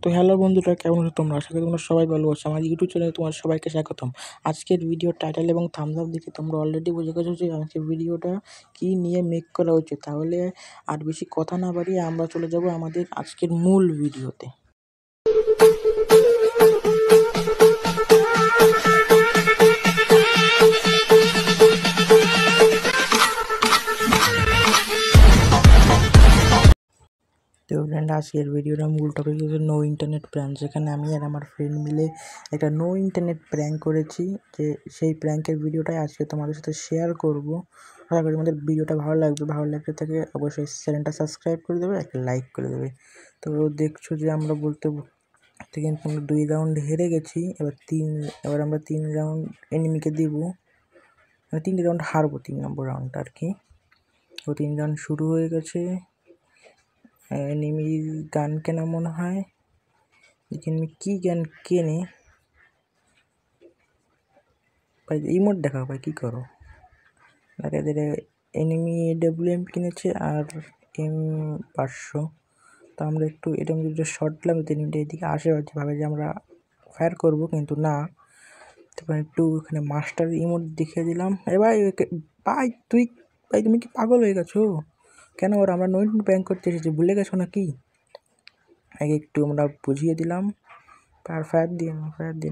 তো হ্যালো বন্ধুরা, কেমন আছো তোমরা? আশা করি তোমরা সবাই ভালো আছো। আমার ইউটিউব চ্যানেলে তোমার সবাইকে স্বাগতম। আজকের ভিডিও টাইটেল এবং থাম্বস আপ দেখে তোমরা অলরেডি বুঝে গেছো যে আজকের ভিডিওটা কী নিয়ে মেক করা হচ্ছে। তাহলে আর বেশি কথা না বাড়িয়ে আমরা চলে যাব আমাদের আজকের মূল ভিডিওতে। তো ফ্রেন্ড, আজকের ভিডিওটা মূল টপিক হচ্ছে নো ইন্টারনেট প্র্যাঙ্ক, যেখানে আমি আর আমার ফ্রেন্ড মিলে একটা নো ইন্টারনেট প্র্যাঙ্ক করেছি। যে সেই প্র্যাঙ্কের ভিডিওটাই আজকে তোমাদের সাথে শেয়ার করব। আশা করি তোমাদের ভিডিওটা ভালো লাগবে। ভালো লাগলে থেকে অবশ্যই চ্যানেলটা সাবস্ক্রাইব করে দেবে, একটা লাইক করে দেবে। তো দেখছো যে আমরা বলতে কিন্তু আমরা 2 রাউন্ড হেরে গেছি। এবার আমরা 3 রাউন্ড এনিমিকে দিব, 3 রাউন্ড হারবো, 3 নম্বর রাউন্ডটা আর কি। তো 3 রাউন্ড শুরু হয়ে গেছে। এনিমির গান কেনা মনে হয়, দেখি এনিমি কী গান কেনে। ভাই ইমোট দেখাও ভাই, কী করো? আর এদের এনিমি AWM কিনেছে আর M500। তো আমরা একটু এটা মধ্যে শর্ট দিলাম, এনিমিটা এদিকে আসে, ভাবে যে আমরা ফায়ার করব, কিন্তু না। তারপর একটু এখানে মাস্টার ইমোট দেখিয়ে দিলাম। ভাই ভাই ভাই তুমি কি পাগল হয়ে গেছো? কেন ওরা আমরা নতুন প্র্যাঙ্ক করতে এসেছি, ভুলে গেছো নাকি? আগে একটু আমরা বুঝিয়ে দিলাম। আর ফায়ার দিও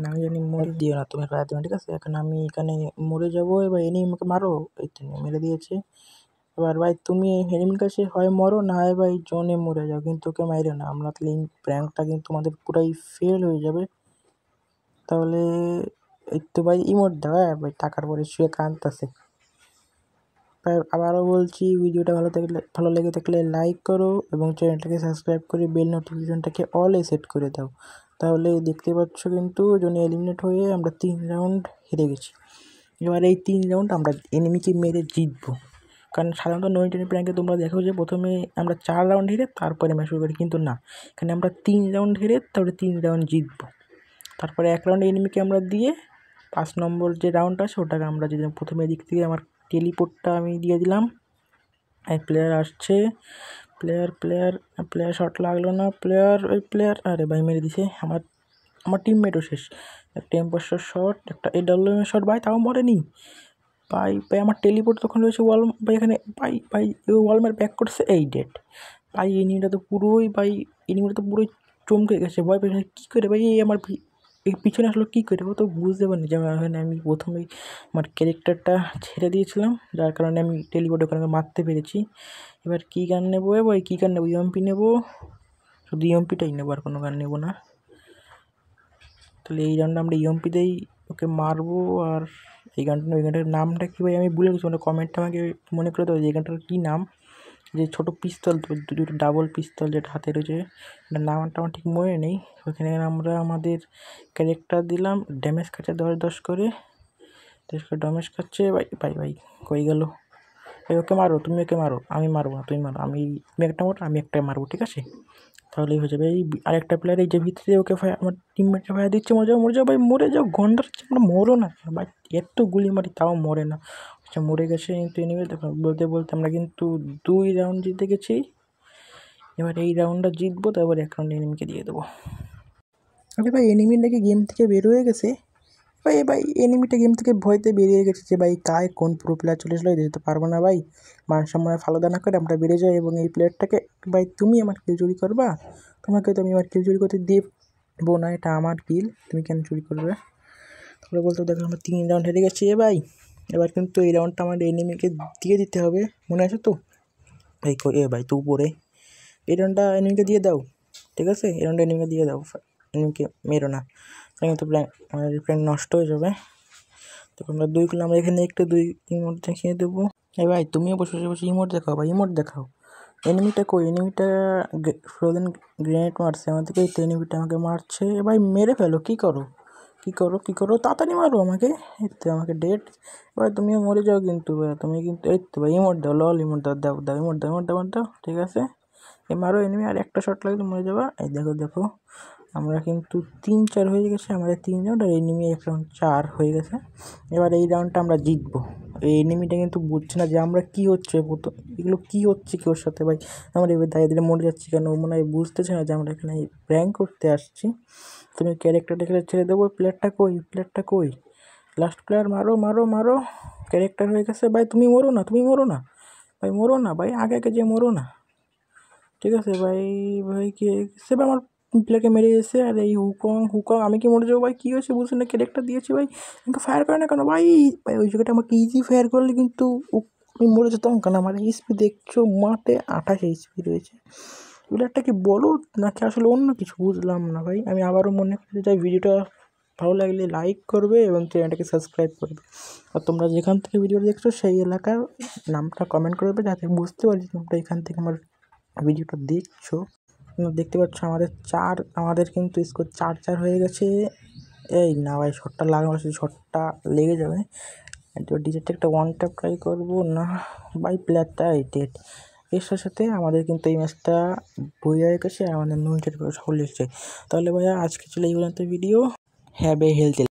না, আমি জানি মরে দিও না, তুমি ফায়ার দিও না, ঠিক আছে? এখন আমি এখানে মরে যাবো। এবার এনিমিকে মারো, এই তো মেরে দিয়েছে। এবার ভাই তুমি এনিমির কাছে হয় মরো, না হয় ভাই জোনে মরে যাও, কিন্তু ওকে মাইরো না। আমরা তাহলে এই প্র্যাঙ্কটা কিন্তু তোমাদের পুরাই ফেল হয়ে যাবে। তাহলে এই তো ভাই ইমোট দাও, ভাই টাকার পরে শুয়ে কাঁদতেছে। আবারও বলছি, ভিডিওটা ভালো লেগে থাকলে লাইক করো এবং চ্যানেলটাকে সাবস্ক্রাইব করে বেল নোটিফিকেশনটাকে অলে সেট করে দাও। তাহলে দেখতে পাচ্ছ কিন্তু জোনে এলিমিনেট হয়ে আমরা 3 রাউন্ড হেরে গেছি। এবার এই 3 রাউন্ড আমরা এনিমিকে মেরে জিতবো। কারণ সাধারণত নো ইন্টারনেট প্র্যাঙ্কে তোমরা দেখো যে প্রথমে আমরা 4 রাউন্ড হেরে তারপরে ম্যাচ শুরু করি, কিন্তু না, এখানে আমরা 3 রাউন্ড হেরে তারপরে 3 রাউন্ড জিতবো। তারপরে 1 রাউন্ড এনিমিকে আমরা দিয়ে 5 নম্বর যে রাউন্ডটা আছে ওটাকে আমরা যদি প্রথমে দিক থেকে আমার টেলিপোর্টটা আমি দিয়ে দিলাম। এক প্লেয়ার আসছে, প্লেয়ার শট লাগলো না, প্লেয়ার আরে ভাই মেরে দিছে। আমার টিমমেটও শেষ। একটা M500 শট, একটা AWM শট, ভাই তাও মরেনি। ভাই আমার টেলিপোর্ট তখন রয়েছে ওয়াল, ভাই এখানে ভাই ওয়ালমের ব্যাক করছে, এই ডেড। ভাই এনিমিটা তো পুরোই চমকে গেছে ভয় পেয়ে। কী করে ভাই এই পিছনে আসলো কী করে, ও তো বুঝতে পারিনি যে আমি প্রথমেই আমার ক্যারেক্টারটা ছেড়ে দিয়েছিলাম, যার কারণে আমি টেলিপোর্টে ওখানে মারতে পেরেছি। এবার কী গান নেবো? কী গান নেবো? EMP নেবো, শুধু EMPটাই নেবো, আর কোনো গান নেবো না। তাহলে এই গানটা আমরা EMP দিয়েই ওকে মারবো। আর এই গানটার নামটা কী ভাই আমি ভুলে গেছি, মানে কমেন্টটা আমাকে মনে করে দেবো যে এই গানটার কী নাম। যে ছোটো পিস্তল, দুটো ডাবল পিস্তল যেটা হাতে রয়েছে, নামটা আমার ঠিক মনে নেই। ওখানে আমরা আমাদের ক্যারেক্টার দিলাম, ড্যামেজ খাচ্ছে 10 করে ড্যামেজ খাচ্ছে। ভাই কই গেল? ওকে মারো, তুমি ওকে মারো, আমি মারবো না, তুমি মারো। তুমি একটা মারো, আমি একটা মারবো, ঠিক আছে? তাহলেই হয়ে যাবে। এই আরেকটা প্লেয়ার এই যে ভিতরে ওকে আমার টিমমেটকে ফায়ার দিচ্ছে, মরে যাও ভাই, মরে যাও, গন্ডার আমরা মরো না ভাই, এত গুলি মারি তাও মরে না। আচ্ছা মরে গেছে কিন্তু এনিমে। দেখো বলতে আমরা কিন্তু 2 রাউন্ড জিতে গেছি। এবার এই রাউন্ডটা জিতবো, তারপর 1 রাউন্ড এনিমিকে দিয়ে দেবো। আরে ভাই এনিমি নাকি গেম থেকে বের হয়ে গেছে। ভাই এনিমিটা গেম থেকে ভয়তে বেরিয়ে গেছে যে ভাই কোন প্রো প্লেয়ার চলে আসলো, যেতে পারবো না ভাই। মান সম্মান ফালুদা না করে আমরা বেরিয়ে যাই এবং এই প্লেয়ারটাকে, ভাই তুমি আমার কিল চুরি করবা? তোমাকে তো আমি আমার কিল চুরি করতে দেবো না, এটা আমার কিল, তুমি কেন চুরি করবে? তাহলে বলতে দেখো আমরা 3 রাউন্ড হেরে গেছি। ভাই এবার কিন্তু এই রাউন্ডটা আমাদের এনিমিকে দিয়ে দিতে হবে, মনে আছে তো? ভাই তো উপরে এই রাউন্ডটা এনিমিকে দিয়ে দাও, ঠিক আছে? এই রাউন্ডটা এনিমিকে দিয়ে দাও, এনিমিকে মেরো না, কিন্তু আমাদের প্ল্যান নষ্ট হয়ে যাবে। তো আমরা 2 করলে আমরা এখানে একটু 2 ইমোট দেখিয়ে দেবো। ভাই তুমিও বসে ইমোট দেখাও, ভাই ইমোট দেখাও। এনিমিটা কই? এনিমিটা ফ্রোজেন গ্রেনেড মারছে আমাদেরকে, তো এনিমিটা আমাকে মারছে। ভাই মেরে ফেলো, কী করো তাড়াতাড়ি মারো আমাকে, এই তো আমাকে ডেড। ভাই তুমিও মরে যাও কিন্তু, ভাই তুমি কিন্তু, এই তো ভাই ইমোট দাও, লল ইমোট দাও, ইমোট দাও, ঠিক আছে? মারো এনিমি, আর একটা শট লাগলে মরে যাবা। এই দেখো আমরা কিন্তু 3-4 হয়ে গেছে আমাদের 3 রাউন্ড, আর এনিমি এখন 4 হয়ে গেছে। এবার এই রাউন্ডটা আমরা জিতবো। এই এনিমিটা কিন্তু বুঝছে না যে আমরা কী হচ্ছে, এগুলো কী হচ্ছে কি ওর সাথে ভাই। আমরা এবার দাঁড়িয়ে দিলে মরে যাচ্ছি কেন, ও মনে হয় বুঝতেছে না যে আমরা এখানে প্র্যাঙ্ক করতে আসছি। তুমি ক্যারেক্টারটা খেলে ছেড়ে দেবো। প্লেয়ারটা কই? লাস্ট প্লেয়ার, মারো মারো মারো। ক্যারেক্টার হয়ে গেছে ভাই, তুমি মরো না ভাই, মরো না ভাই, আগে যে মরো না। ঠিক আছে ভাই। ভাই কি সে আমার প্লেয়ারকে মেরে এসে, আর এই হুকং আমি কি মরে যাবো ভাই? কী হয়েছে বুঝছি না, ক্যারেক্টার দিয়েছি ভাই, আমাকে ফায়ার করে না কেন ভাই? ভাই ওই জায়গাটা আমাকে ইজি ফায়ার করলে কিন্তু আমি মরে যেতাম কেন? আমার এইচপি দেখছো মাঠে 28 এইচপি রয়েছে। প্লেয়ারটা কি বলো নাকি আসলে অন্য কিছু বুঝলাম না ভাই। আমি আবারও মনে করতে চাই, ভিডিওটা ভালো লাগলে লাইক করবে এবং চ্যানেলটাকে সাবস্ক্রাইব করবে। আর তোমরা যেখান থেকে ভিডিও দেখছো সেই এলাকার নামটা কমেন্ট করবে, যাতে বুঝতে পারি তোমরা এখান থেকে আমার ভিডিওটা দেখছো। দেখতে পাচ্ছ আমাদের কিন্তু স্কোর 4-4 হয়ে গেছে। এই না ভাই, শটটা লাগানো, শটটা লেগে যাবে। ডিজেটটা একটা ওয়ান ট্যাপ ট্রাই করবো না ভাই, প্লেয়ারটা ডেড। এর সাথে আমাদের কিন্তু এই ম্যাচটা বই হয়ে গেছে, আমাদের 9 সকল এসছে। তাহলে ভাইয়া আজকে চলে এই পর্যন্ত ভিডিও। Have a health.